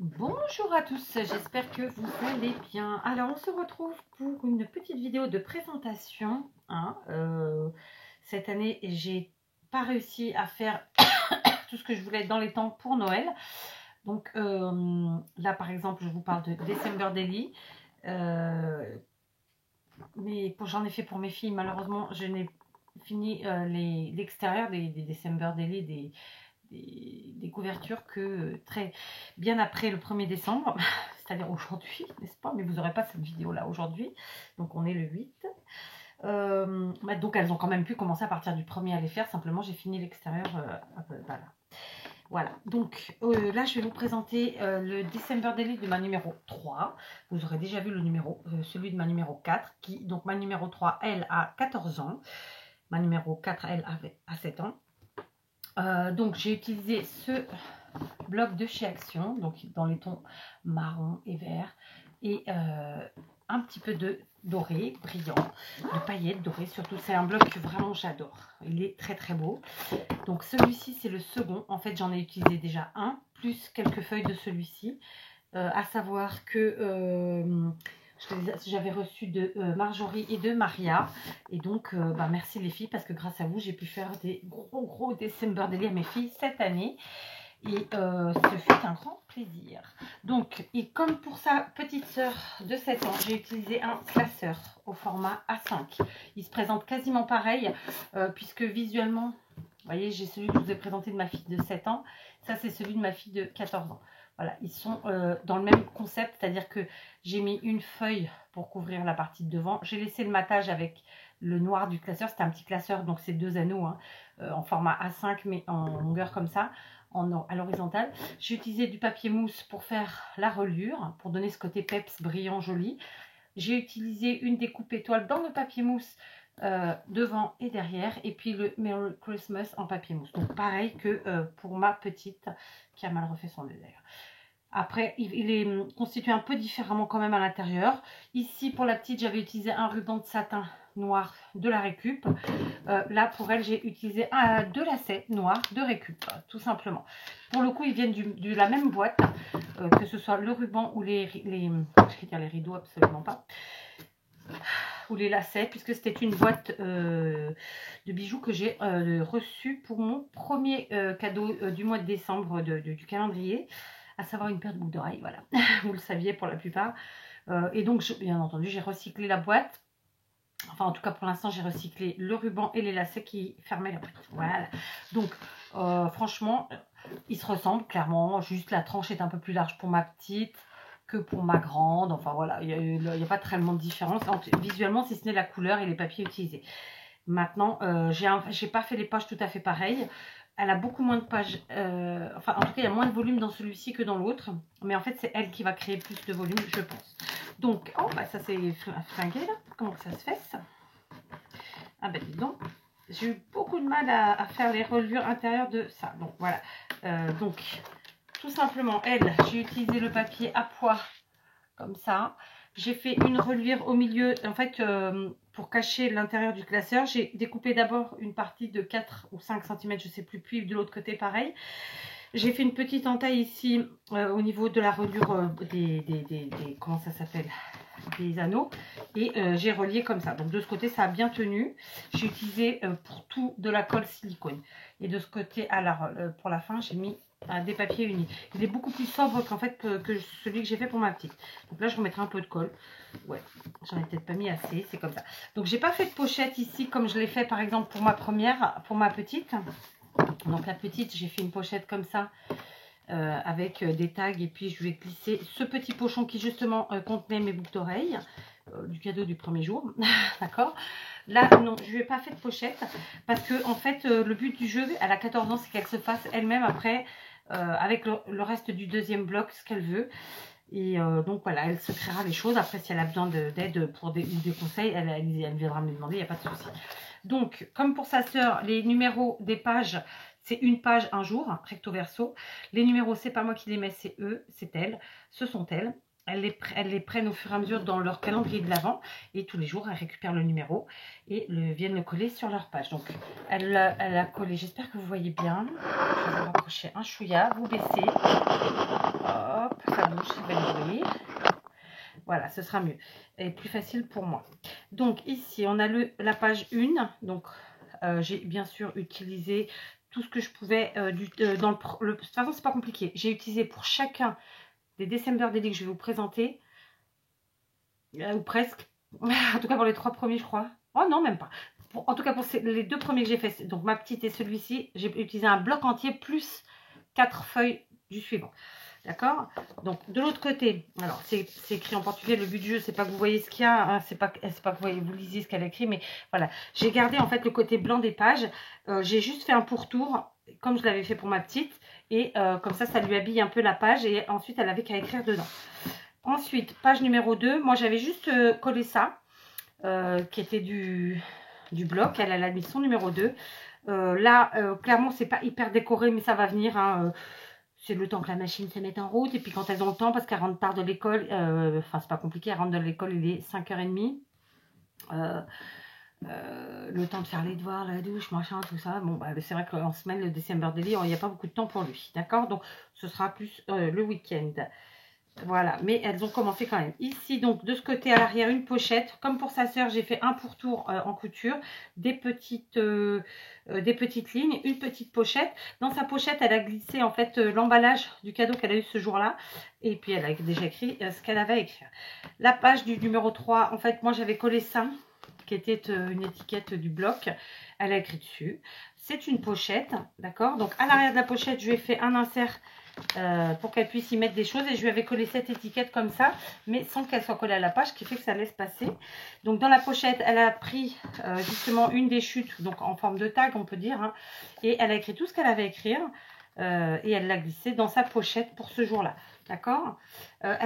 Bonjour à tous, j'espère que vous allez bien. Alors on se retrouve pour une petite vidéo de présentation. Cette année j'ai pas réussi à faire tout ce que je voulais dans les temps pour Noël. Donc là par exemple je vous parle de December Daily. Mais j'en ai fait pour mes filles, malheureusement je n'ai fini l'extérieur des December Daily, des couvertures que très bien après le 1er décembre, c'est-à-dire aujourd'hui, n'est-ce pas? Mais vous n'aurez pas cette vidéo-là aujourd'hui, donc on est le 8. Donc elles ont quand même pu commencer à partir du 1er à les faire, simplement j'ai fini l'extérieur, voilà. Donc là je vais vous présenter le December Daily de ma numéro 3. Vous aurez déjà vu le numéro, celui de ma numéro 4, donc ma numéro 3, elle, a 14 ans. Ma numéro 4, elle, a 7 ans. Donc j'ai utilisé ce bloc de chez Action, donc dans les tons marron et vert, et un petit peu de doré brillant, de paillettes dorées surtout. C'est un bloc que vraiment j'adore, il est très très beau. Donc celui-ci c'est le second, en fait j'en ai utilisé déjà un, plus quelques feuilles de celui-ci, à savoir que j'avais reçu de Marjorie et de Maria, et donc merci les filles, parce que grâce à vous j'ai pu faire des gros December Daily à mes filles cette année, et ce fut un grand plaisir. Donc, et comme pour sa petite sœur de 7 ans, j'ai utilisé un classeur au format A5. Il se présente quasiment pareil, puisque visuellement, vous voyez, j'ai celui que je vous ai présenté de ma fille de 7 ans, ça c'est celui de ma fille de 14 ans. Voilà, ils sont dans le même concept, c'est-à-dire que j'ai mis une feuille pour couvrir la partie de devant. J'ai laissé le matage avec le noir du classeur, c'était un petit classeur, donc c'est 2 anneaux, en format A5, mais en longueur comme ça, à l'horizontale. J'ai utilisé du papier mousse pour faire la reliure, pour donner ce côté peps, brillant, joli. J'ai utilisé une découpe étoile dans le papier mousse, devant et derrière, et puis le Merry Christmas en papier mousse. Donc pareil que pour ma petite qui a mal refait son nez d'ailleurs. Après, il est constitué un peu différemment quand même à l'intérieur. Ici, pour la petite, j'avais utilisé un ruban de satin noir de la récup. Là, pour elle, j'ai utilisé deux lacets noirs de récup, tout simplement. Pour le coup, ils viennent de la même boîte, que ce soit le ruban ou les rideaux, absolument pas. Ou les lacets, puisque c'était une boîte de bijoux que j'ai reçue pour mon premier cadeau du mois de décembre du calendrier, à savoir une paire de boucles d'oreilles, voilà. Vous le saviez pour la plupart. Et donc, bien entendu, j'ai recyclé la boîte. Enfin, en tout cas, pour l'instant, j'ai recyclé le ruban et les lacets qui fermaient la boîte. Voilà. Donc, franchement, ils se ressemblent clairement. Juste la tranche est un peu plus large pour ma petite que pour ma grande. Enfin, voilà, il n'y a pas tellement de différence visuellement, si ce n'est la couleur et les papiers utilisés. Maintenant, j'ai pas fait les pages tout à fait pareilles. Elle a beaucoup moins de pages, enfin en tout cas il y a moins de volume dans celui-ci que dans l'autre, mais en fait c'est elle qui va créer plus de volume, je pense. Donc, oh bah ça c'est fringué là, comment ça se fait ça? Ah ben dis donc, j'ai eu beaucoup de mal à faire les reliures intérieures de ça, donc voilà. Donc tout simplement, j'ai utilisé le papier à pois comme ça. J'ai fait une reliure au milieu, en fait, pour cacher l'intérieur du classeur. J'ai découpé d'abord une partie de 4 ou 5 cm, je ne sais plus, puis de l'autre côté, pareil. J'ai fait une petite entaille ici, au niveau de la reliure comment ça s'appelle, des anneaux. Et j'ai relié comme ça. Donc de ce côté, ça a bien tenu. J'ai utilisé pour tout de la colle silicone. Et de ce côté, pour la fin, j'ai mis des papiers unis. Il est beaucoup plus sobre qu'en fait que celui que j'ai fait pour ma petite. Donc là, je remettrai un peu de colle. Ouais, j'en ai peut-être pas mis assez, c'est comme ça. Donc j'ai pas fait de pochette ici comme je l'ai fait par exemple pour ma petite. Donc la petite, j'ai fait une pochette comme ça, avec des tags, et puis je vais glisser ce petit pochon qui justement contenait mes boucles d'oreilles, du cadeau du premier jour. D'accord. Là non, je lui ai pas fait de pochette parce que en fait le but du jeu, elle a 14 ans, c'est qu'elle se fasse elle-même après, avec le reste du deuxième bloc, ce qu'elle veut. Et donc voilà, elle se créera les choses. Après, si elle a besoin d'aide pour des conseils, elle viendra me demander, il n'y a pas de souci. Donc, comme pour sa sœur, les numéros des pages, c'est une page un jour, recto verso. Les numéros, c'est pas moi qui les mets, c'est eux, c'est elles, ce sont elles. Elles les prennent au fur et à mesure dans leur calendrier de l'Avent, et tous les jours, elles récupèrent le numéro et viennent le coller sur leur page. Donc, elle a collé, j'espère que vous voyez bien. Je vais vous rapprocher un chouïa, vous baissez. Hop, ça rouge, c'est pas joli. Voilà, ce sera mieux et plus facile pour moi. Donc ici, on a la page 1. Donc j'ai bien sûr utilisé tout ce que je pouvais dans de toute façon, c'est pas compliqué. J'ai utilisé pour chacun des December Daily que je vais vous présenter, ou presque, en tout cas pour les 3 premiers, je crois. Oh non, même pas. En tout cas, pour les 2 premiers que j'ai fait, donc ma petite et celui-ci, j'ai utilisé un bloc entier plus 4 feuilles du suivant. D'accord? Donc, de l'autre côté, alors, c'est écrit en portugais. Le but du jeu, c'est pas que vous voyez ce qu'il y a, hein, c'est pas que vous lisiez ce qu'elle a écrit, mais voilà. J'ai gardé, en fait, le côté blanc des pages. J'ai juste fait un pourtour, comme je l'avais fait pour ma petite. Et comme ça lui habille un peu la page. Et ensuite, elle avait qu'à écrire dedans. Ensuite, page numéro 2. Moi, j'avais juste collé ça, qui était du bloc. Elle a mis son numéro 2. Là, clairement, c'est pas hyper décoré, mais ça va venir, hein, c'est le temps que la machine se mette en route. Et puis quand elles ont le temps, parce qu'elles rentrent tard de l'école, enfin c'est pas compliqué, elles rentrent de l'école, il est 5h30. Le temps de faire les devoirs, la douche, machin, tout ça. Bon, bah, c'est vrai qu'en semaine, le December Daily, il n'y a pas beaucoup de temps pour lui. D'accord? Donc ce sera plus le week-end. Voilà, mais elles ont commencé quand même. Ici, donc, de ce côté à l'arrière, une pochette. Comme pour sa sœur, j'ai fait un pourtour en couture, des petites lignes, une petite pochette. Dans sa pochette, elle a glissé en fait l'emballage du cadeau qu'elle a eu ce jour-là. Et puis, elle a déjà écrit ce qu'elle avait à écrire. La page du numéro 3, en fait, moi, j'avais collé ça, qui était une étiquette du bloc. Elle a écrit dessus. C'est une pochette, d'accord? Donc, à l'arrière de la pochette, je lui ai fait un insert pour qu'elle puisse y mettre des choses, et je lui avais collé cette étiquette comme ça, mais sans qu'elle soit collée à la page, ce qui fait que ça laisse passer. Donc dans la pochette, elle a pris justement une des chutes, donc en forme de tag on peut dire, hein, et elle a écrit tout ce qu'elle avait à écrire, et elle l'a glissé dans sa pochette pour ce jour-là. D'accord?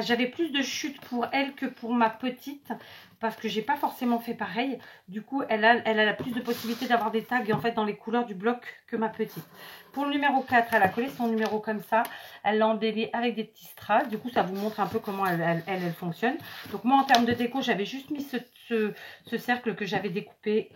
J'avais plus de chutes pour elle que pour ma petite, parce que j'ai pas forcément fait pareil. Du coup, elle a plus de possibilités d'avoir des tags en fait dans les couleurs du bloc que ma petite. Pour le numéro 4, elle a collé son numéro comme ça. Elle l'a embelli avec des petits strass. Du coup, ça vous montre un peu comment elle fonctionne. Donc moi, en termes de déco, j'avais juste mis ce cercle que j'avais découpé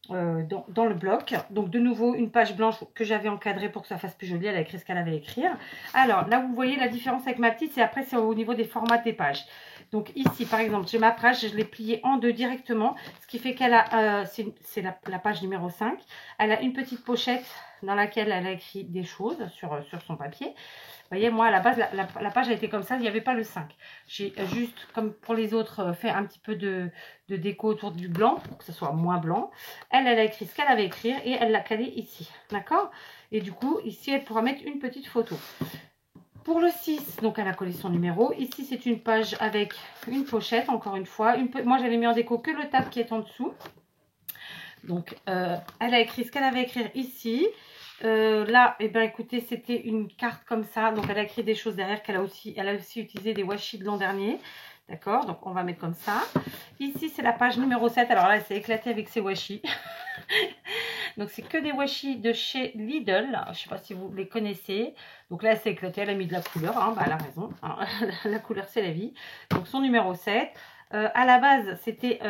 dans le bloc. Donc de nouveau une page blanche que j'avais encadrée pour que ça fasse plus joli. Elle a écrit ce qu'elle avait à écrire. Alors là vous voyez la différence avec ma petite, c'est après c'est au niveau des formats des pages. Donc ici par exemple j'ai ma page, je l'ai pliée en deux directement, ce qui fait qu'elle a c'est la page numéro 5. Elle a une petite pochette dans laquelle elle a écrit des choses sur son papier. Vous voyez, moi, à la base, la page a été comme ça, il n'y avait pas le 5. J'ai juste, comme pour les autres, fait un petit peu de déco autour du blanc, pour que ce soit moins blanc. Elle a écrit ce qu'elle avait à écrire et elle l'a calé ici. D'accord? Et du coup, ici, elle pourra mettre une petite photo. Pour le 6, donc elle a collé son numéro. Ici, c'est une page avec une pochette, encore une fois. Moi, j'avais mis en déco que le tab qui est en dessous. Donc, elle a écrit ce qu'elle avait à écrire ici. Là, eh ben, écoutez, c'était une carte comme ça. Donc, elle a écrit des choses derrière qu'elle a aussi, elle a aussi utilisé des washi de l'an dernier. D'accord? Donc, on va mettre comme ça. Ici, c'est la page numéro 7. Alors là, elle s'est éclatée avec ses washi. Donc, c'est que des washi de chez Lidl. Je ne sais pas si vous les connaissez. Donc là, elle s'est éclatée. Elle a mis de la couleur. Hein. Bah, elle a raison. Hein. La couleur, c'est la vie. Donc, son numéro 7. À la base, c'était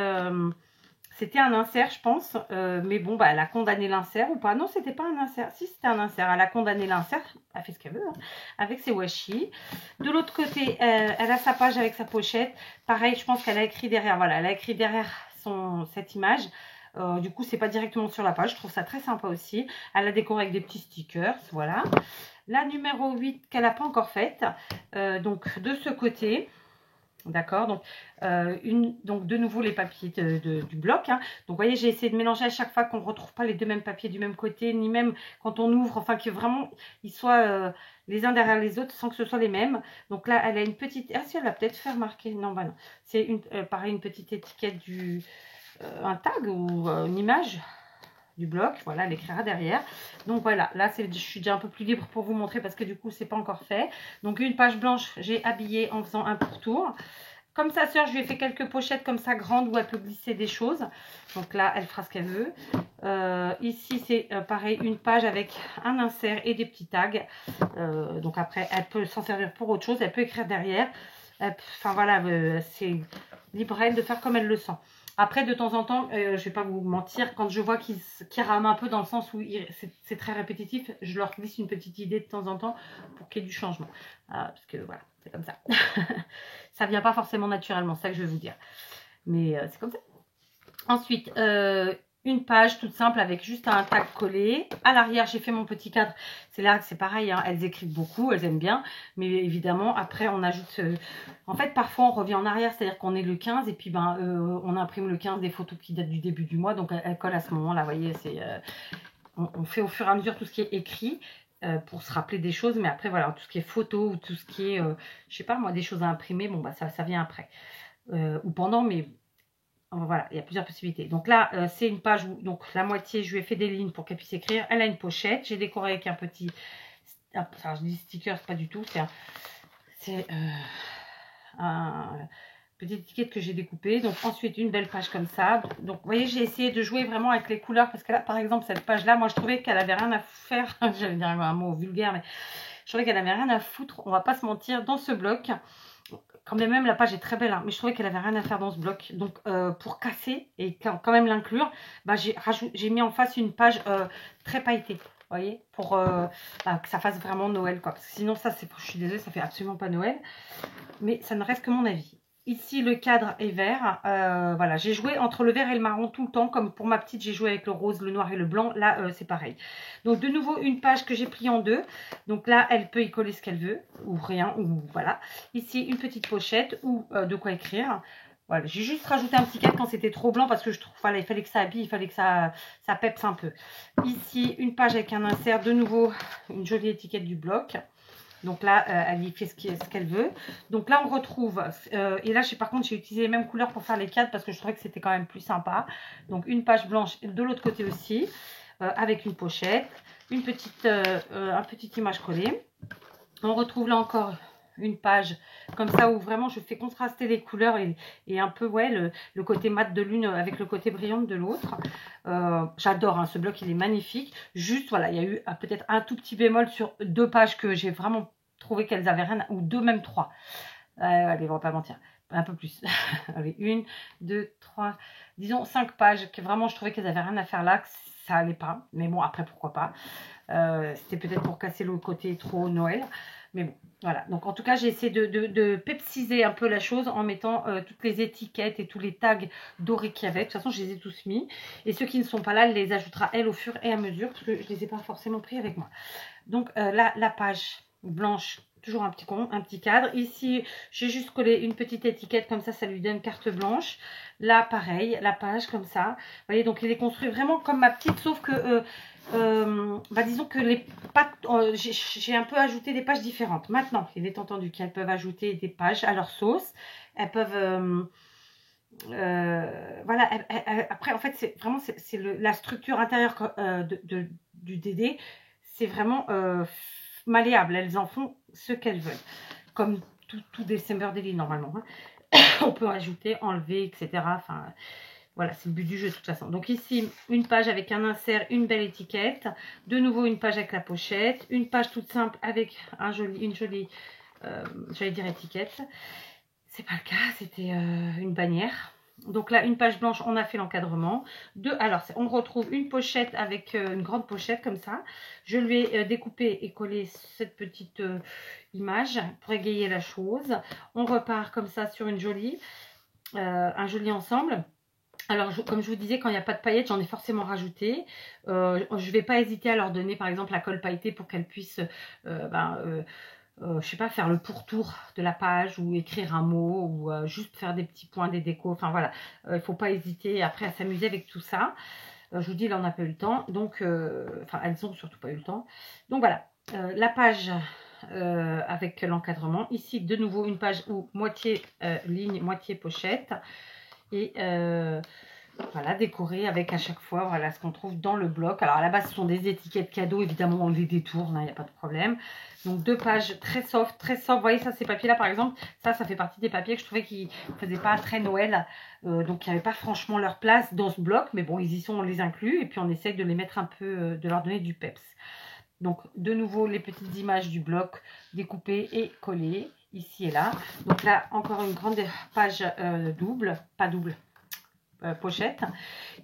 un insert, je pense. Mais bon, bah, elle a condamné l'insert ou pas. Non, c'était pas un insert. Si, c'était un insert. Elle a condamné l'insert. Elle fait ce qu'elle veut. Hein, avec ses washi. De l'autre côté, elle a sa page avec sa pochette. Pareil, je pense qu'elle a écrit derrière. Voilà, elle a écrit derrière cette image. Du coup, c'est pas directement sur la page. Je trouve ça très sympa aussi. Elle a décoré avec des petits stickers. Voilà. La numéro 8 qu'elle n'a pas encore faite. Donc, de ce côté... D'accord, donc, donc de nouveau les papiers du bloc. Hein. Donc vous voyez, j'ai essayé de mélanger à chaque fois qu'on ne retrouve pas les deux mêmes papiers du même côté, ni même quand on ouvre, enfin que vraiment ils soient les uns derrière les autres sans que ce soit les mêmes. Donc là, elle a une petite... Ah si, elle va peut-être faire marquer. Non, bah non. C'est pareil, une petite étiquette un tag ou une image du bloc, voilà, elle écrira derrière. Donc voilà, là je suis déjà un peu plus libre pour vous montrer parce que du coup c'est pas encore fait. Donc une page blanche, j'ai habillé en faisant un pourtour. Comme sa sœur, je lui ai fait quelques pochettes comme ça grandes où elle peut glisser des choses. Donc là, elle fera ce qu'elle veut. Ici, c'est pareil, une page avec un insert et des petits tags. Donc après, elle peut s'en servir pour autre chose. Elle peut écrire derrière. Enfin voilà, c'est libre à elle de faire comme elle le sent. Après, de temps en temps, je vais pas vous mentir, quand je vois qu'ils rament un peu dans le sens où c'est très répétitif, je leur glisse une petite idée de temps en temps pour qu'il y ait du changement. Parce que voilà, c'est comme ça. Ça vient pas forcément naturellement, c'est ça que je vais vous dire. Mais c'est comme ça. Ensuite, une page toute simple avec juste un tag collé. À l'arrière, j'ai fait mon petit cadre. C'est là que c'est pareil, hein, elles écrivent beaucoup, elles aiment bien. Mais évidemment, après, on ajoute... En fait, parfois, on revient en arrière, c'est-à-dire qu'on est le 15 et puis ben, on imprime le 15 des photos qui datent du début du mois. Donc, elles collent à ce moment-là, vous voyez, c'est... on fait au fur et à mesure tout ce qui est écrit pour se rappeler des choses. Mais après, voilà, tout ce qui est photo ou tout ce qui est, je sais pas moi, des choses à imprimer, bon, bah ça vient après. Ou pendant, mais... Voilà, il y a plusieurs possibilités. Donc là, c'est une page où donc la moitié, je lui ai fait des lignes pour qu'elle puisse écrire. Elle a une pochette. J'ai décoré avec un petit... Enfin, je dis sticker, pas du tout. C'est un petite étiquette que j'ai découpée. Donc ensuite, une belle page comme ça. Donc, vous voyez, j'ai essayé de jouer vraiment avec les couleurs. Parce que là, par exemple, cette page-là, moi, je trouvais qu'elle avait rien à faire. J'allais dire un mot vulgaire, mais je trouvais qu'elle avait rien à foutre. On va pas se mentir, dans ce bloc... Quand même, la page est très belle, hein, mais je trouvais qu'elle avait rien à faire dans ce bloc. Donc, pour casser et quand même l'inclure, bah, j'ai mis en face une page très pailletée. Vous voyez, pour que ça fasse vraiment Noël, quoi. Parce que sinon, ça, je suis désolée, ça fait absolument pas Noël. Mais ça ne reste que mon avis. Ici, le cadre est vert. Voilà, j'ai joué entre le vert et le marron tout le temps. Comme pour ma petite, j'ai joué avec le rose, le noir et le blanc. Là, c'est pareil. Donc, de nouveau, une page que j'ai pliée en deux. Donc là, elle peut y coller ce qu'elle veut. Ou rien. Ou voilà. Ici, une petite pochette ou de quoi écrire. Voilà, j'ai juste rajouté un petit cadre quand c'était trop blanc parce que je trouve voilà, il fallait que ça habille, il fallait que ça pepse un peu. Ici, une page avec un insert. De nouveau, une jolie étiquette du bloc. Donc là, elle y fait ce qu'elle veut. Donc là, on retrouve... et là, par contre, j'ai utilisé les mêmes couleurs pour faire les cadres parce que je trouvais que c'était quand même plus sympa. Donc, une page blanche de l'autre côté aussi, avec une pochette, un petite image collée. On retrouve là encore une page comme ça où vraiment je fais contraster les couleurs et un peu ouais le côté mat de l'une avec le côté brillant de l'autre. J'adore, hein, ce bloc, il est magnifique. Juste voilà, il y a eu peut-être un tout petit bémol sur deux pages que j'ai vraiment trouvé qu'elles avaient rien, ou deux, même trois. Allez, on va pas mentir, un peu plus. Allez, une, deux, trois, disons 5 pages que vraiment je trouvais qu'elles avaient rien à faire là, que ça allait pas. Mais bon, après pourquoi pas. C'était peut-être pour casser le côté trop Noël. Mais bon, voilà. Donc, en tout cas, j'ai essayé de pepsiser un peu la chose en mettant toutes les étiquettes et tous les tags dorés qu'il y avait. De toute façon, je les ai tous mis. Et ceux qui ne sont pas là, elle les ajoutera, elle, au fur et à mesure, parce que je ne les ai pas forcément pris avec moi. Donc, là, la page blanche, toujours un petit cadre. Ici, j'ai juste collé une petite étiquette, comme ça lui donne carte blanche. Là, pareil, la page, comme ça. Vous voyez, donc, il est construit vraiment comme ma petite, sauf que... disons que les pattes, j'ai un peu ajouté des pages différentes. Maintenant, il est entendu qu'elles peuvent ajouter des pages à leur sauce. Elles peuvent... voilà, après, en fait, c'est vraiment la structure intérieure du DD. C'est vraiment malléable. Elles en font ce qu'elles veulent. Comme tout December Daily, normalement. Hein. On peut ajouter, enlever, etc. Enfin... Voilà, c'est le but du jeu de toute façon. Donc ici, une page avec un insert, une belle étiquette. De nouveau, une page avec la pochette. Une page toute simple avec une jolie, j'allais dire étiquette. C'est pas le cas, c'était une bannière. Donc là, une page blanche, on a fait l'encadrement. Alors, on retrouve une pochette avec une grande pochette comme ça. Je lui ai découpé et collé cette petite image pour égayer la chose. On repart comme ça sur un joli ensemble. Alors, comme je vous disais, quand il n'y a pas de paillettes, j'en ai forcément rajouté. Je ne vais pas hésiter à leur donner, par exemple, la colle pailletée pour qu'elles puissent, je sais pas, faire le pourtour de la page ou écrire un mot ou juste faire des petits points, des décos. Enfin, voilà, il ne faut pas hésiter après à s'amuser avec tout ça. Je vous dis, là, on n'a pas eu le temps. Donc, enfin, elles n'ont surtout pas eu le temps. Donc, voilà, la page... avec l'encadrement. Ici, de nouveau, une page où moitié ligne, moitié pochette. Et voilà, décoré avec à chaque fois voilà, ce qu'on trouve dans le bloc. Alors à la base, ce sont des étiquettes cadeaux. Évidemment, on les détourne, il n'y a pas de problème. Donc, 2 pages très soft, très soft. Vous voyez, ça, ces papiers-là, par exemple, ça fait partie des papiers que je trouvais qui ne faisaient pas très Noël. Donc, il n'y avait pas franchement leur place dans ce bloc. Mais bon, ils y sont, on les inclut. Et puis, on essaye de les mettre un peu, de leur donner du peps. Donc, de nouveau, les petites images du bloc découpées et collées. Ici et là. Donc là, encore une grande page double. Pas double. pochette.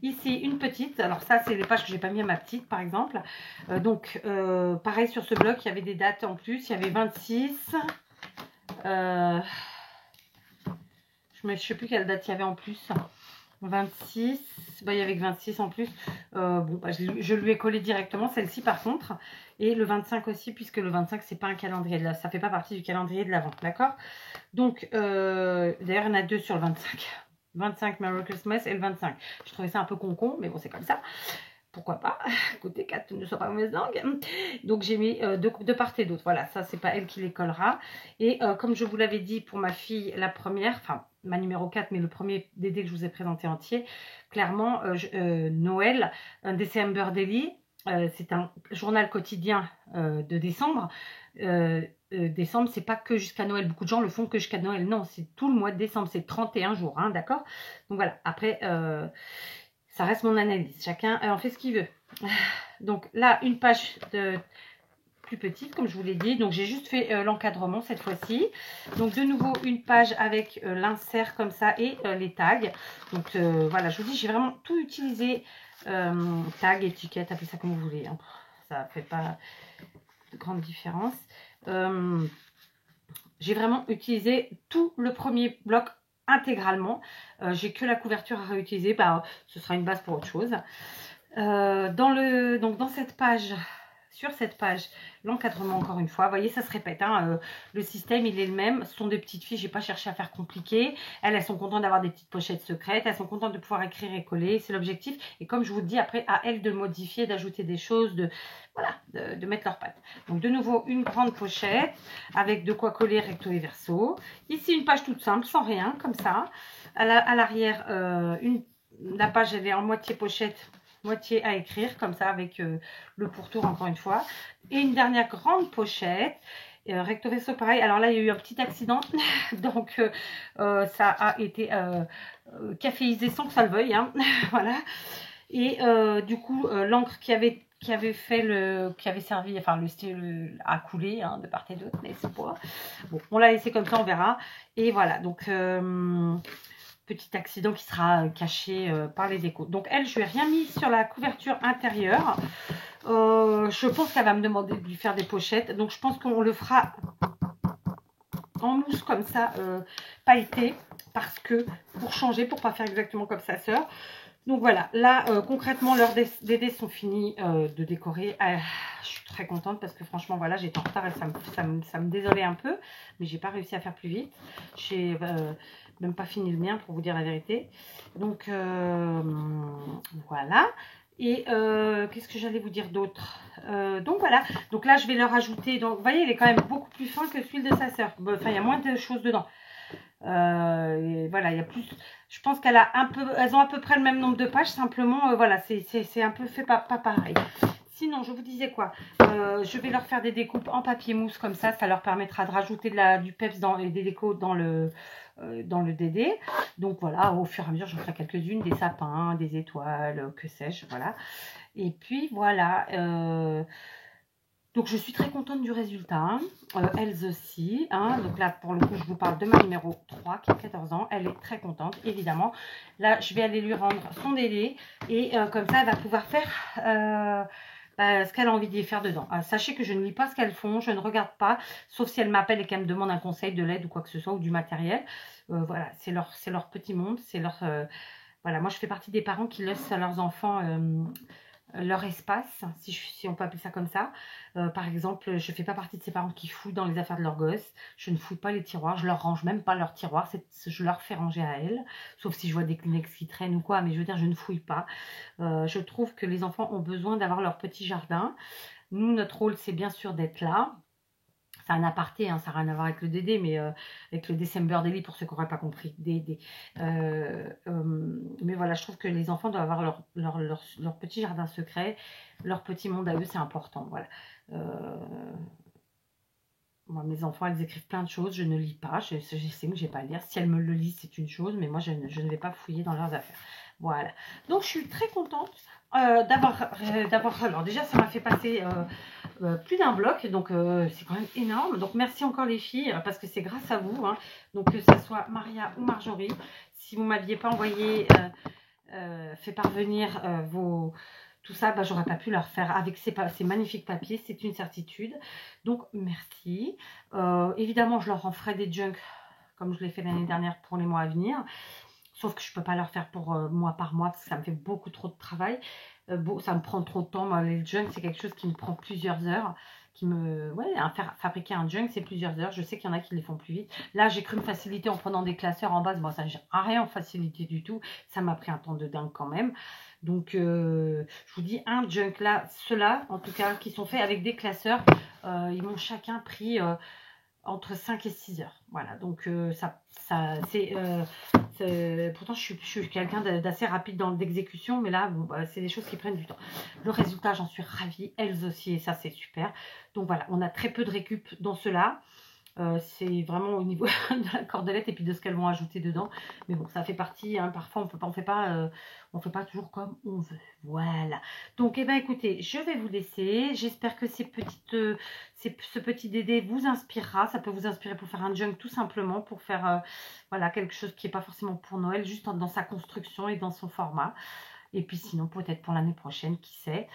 Ici, une petite. Alors ça, c'est les pages que j'ai pas mis à ma petite, par exemple. Donc, pareil, sur ce bloc, il y avait des dates en plus. Il y avait 26. Je ne sais plus quelle date il y avait en plus. 26. Bah, il y avait que 26 en plus. Bon, bah, je lui ai collé directement celle-ci, par contre. Et le 25 aussi, puisque le 25, c'est pas un calendrier. Ça fait pas partie du calendrier de l'Avent. D'accord? Donc, d'ailleurs, il y en a deux sur le 25. 25 Merry Christmas et le 25. Je trouvais ça un peu con, mais bon, c'est comme ça. Pourquoi pas? Côté 4 ne soit pas mauvaise langue. Donc, j'ai mis de part et d'autre. Voilà, ça, c'est pas elle qui les collera. Et comme je vous l'avais dit pour ma fille, la première, enfin, ma numéro 4, mais le premier DD que je vous ai présenté entier, clairement, Noël, un December Daily, c'est un journal quotidien de décembre. Décembre, c'est pas que jusqu'à Noël. Beaucoup de gens le font que jusqu'à Noël. Non, c'est tout le mois de décembre. C'est 31 jours, hein, d'accord? Donc voilà. Après, ça reste mon analyse. Chacun en fait ce qu'il veut. Donc là, une page plus petite, comme je vous l'ai dit. Donc j'ai juste fait l'encadrement cette fois-ci. Donc de nouveau, une page avec l'insert comme ça et les tags. Donc voilà, je vous dis, j'ai vraiment tout utilisé. Tag, étiquette, appelez ça comme vous voulez. Hein. Ça fait pas de grande différence. J'ai vraiment utilisé tout le premier bloc intégralement. J'ai que la couverture à réutiliser. Bah, ce sera une base pour autre chose. Donc dans cette page, sur cette page, l'encadrement encore une fois, vous voyez, ça se répète. Hein, le système, il est le même. Ce sont des petites filles, j'ai pas cherché à faire compliqué. Elles sont contentes d'avoir des petites pochettes secrètes. Elles sont contentes de pouvoir écrire et coller. C'est l'objectif. Et comme je vous dis, après, à elles de modifier, d'ajouter des choses, voilà, de mettre leurs pattes. Donc de nouveau, une grande pochette avec de quoi coller recto et verso. Ici, une page toute simple, sans rien, comme ça. À l'arrière, la page, elle est en moitié pochette, moitié à écrire, comme ça, avec le pourtour, encore une fois. Et une dernière grande pochette, recto verso, pareil. Alors là, il y a eu un petit accident, donc ça a été caféisé sans que ça le veuille, hein. Voilà. Et du coup, l'encre qui avait servi, enfin le style a coulé, hein, de part et d'autre, mais c'est pas. Bon, on l'a laissé comme ça, on verra. Et voilà, donc petit accident qui sera caché par les décos. Donc elle, je lui ai rien mis sur la couverture intérieure. Je pense qu'elle va me demander de lui faire des pochettes. Donc je pense qu'on le fera en mousse comme ça, pailleté, parce que pour changer, pour pas faire exactement comme sa sœur. Donc voilà, là concrètement leurs DD sont finis de décorer. Je suis très contente parce que franchement voilà, j'étais en retard et ça me désolait un peu, mais j'ai pas réussi à faire plus vite. J'ai même pas fini le mien pour vous dire la vérité. Donc voilà. Et qu'est-ce que j'allais vous dire d'autre? Donc voilà, donc là je vais leur ajouter, donc vous voyez il est quand même beaucoup plus fin que celui de sa sœur. Enfin il y a moins de choses dedans. Et voilà, il y a plus. Je pense qu'elle a un peu, elles ont à peu près le même nombre de pages. Simplement, voilà, c'est un peu fait pas pareil. Sinon, je vous disais quoi, je vais leur faire des découpes en papier mousse comme ça. Ça leur permettra de rajouter du peps et des décos dans le DD. Donc voilà, au fur et à mesure, j'en ferai quelques-unes, des sapins, des étoiles, que sais-je, voilà. Et puis voilà. Donc, je suis très contente du résultat. Elles aussi. Hein. Donc là, pour le coup, je vous parle de ma numéro 3 qui a 14 ans. Elle est très contente, évidemment. Là, je vais aller lui rendre son délai. Et comme ça, elle va pouvoir faire ce qu'elle a envie d'y faire dedans. Sachez que je ne lis pas ce qu'elles font. Je ne regarde pas. Sauf si elles m'appellent et qu'elles me demandent un conseil, de l'aide ou quoi que ce soit, ou du matériel. Voilà, c'est leur petit monde. C'est leur... voilà, moi, je fais partie des parents qui laissent à leurs enfants... leur espace, si on peut appeler ça comme ça. Par exemple, je ne fais pas partie de ces parents qui fouillent dans les affaires de leurs gosses. Je ne fouille pas les tiroirs. Je leur range même pas leurs tiroirs. Je leur fais ranger à elles. Sauf si je vois des Kleenex qui traînent ou quoi. Mais je veux dire, je ne fouille pas. Je trouve que les enfants ont besoin d'avoir leur petit jardin. Nous, notre rôle, c'est bien sûr d'être là. C'est un aparté, hein, ça n'a rien à voir avec le DD, mais avec le December Daily, pour ceux qui n'auraient pas compris. Mais voilà, je trouve que les enfants doivent avoir leur petit jardin secret, leur petit monde à eux, c'est important. Voilà. Moi, mes enfants, elles écrivent plein de choses, je ne lis pas, j'essaie que je n'ai pas à lire. Si elles me le lisent, c'est une chose, mais moi, je ne vais pas fouiller dans leurs affaires. Voilà. Donc, je suis très contente d'avoir... Alors, déjà, ça m'a fait passer... plus d'un bloc, donc c'est quand même énorme. Donc merci encore les filles, parce que c'est grâce à vous, hein. Donc que ce soit Maria ou Marjorie, si vous ne m'aviez pas envoyé fait parvenir tout ça, bah, j'aurais pas pu leur faire avec ces magnifiques papiers, c'est une certitude. Donc, merci. Évidemment, je leur en ferai des junks, comme je l'ai fait l'année dernière pour les mois à venir. Sauf que je peux pas leur faire pour mois par mois, parce que ça me fait beaucoup trop de travail. Ça me prend trop de temps. Moi, les junks, c'est quelque chose qui me prend plusieurs heures. Fabriquer un junk, c'est plusieurs heures. Je sais qu'il y en a qui les font plus vite. Là, j'ai cru me faciliter en prenant des classeurs en base. Bon, ça n'a rien facilité du tout. Ça m'a pris un temps de dingue quand même. Donc, je vous dis, un junk là, ceux-là, en tout cas, qui sont faits avec des classeurs, ils m'ont chacun pris entre 5 et 6 heures. Voilà, donc pourtant, je suis quelqu'un d'assez rapide dans l'exécution, mais là, bon, bah, c'est des choses qui prennent du temps. Le résultat, j'en suis ravie, elles aussi, et ça, c'est super. Donc voilà, on a très peu de récup dans cela. C'est vraiment au niveau de la cordelette et puis de ce qu'elles vont ajouter dedans. Mais bon, ça fait partie, hein, parfois on ne fait pas toujours comme on veut. Voilà. Donc, eh ben, écoutez, je vais vous laisser. J'espère que ce petit DD vous inspirera. Ça peut vous inspirer pour faire un junk tout simplement, pour faire voilà, quelque chose qui n'est pas forcément pour Noël, juste dans sa construction et dans son format. Et puis sinon, peut-être pour l'année prochaine, qui sait.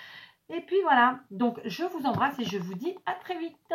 Et puis voilà. Donc, je vous embrasse et je vous dis à très vite.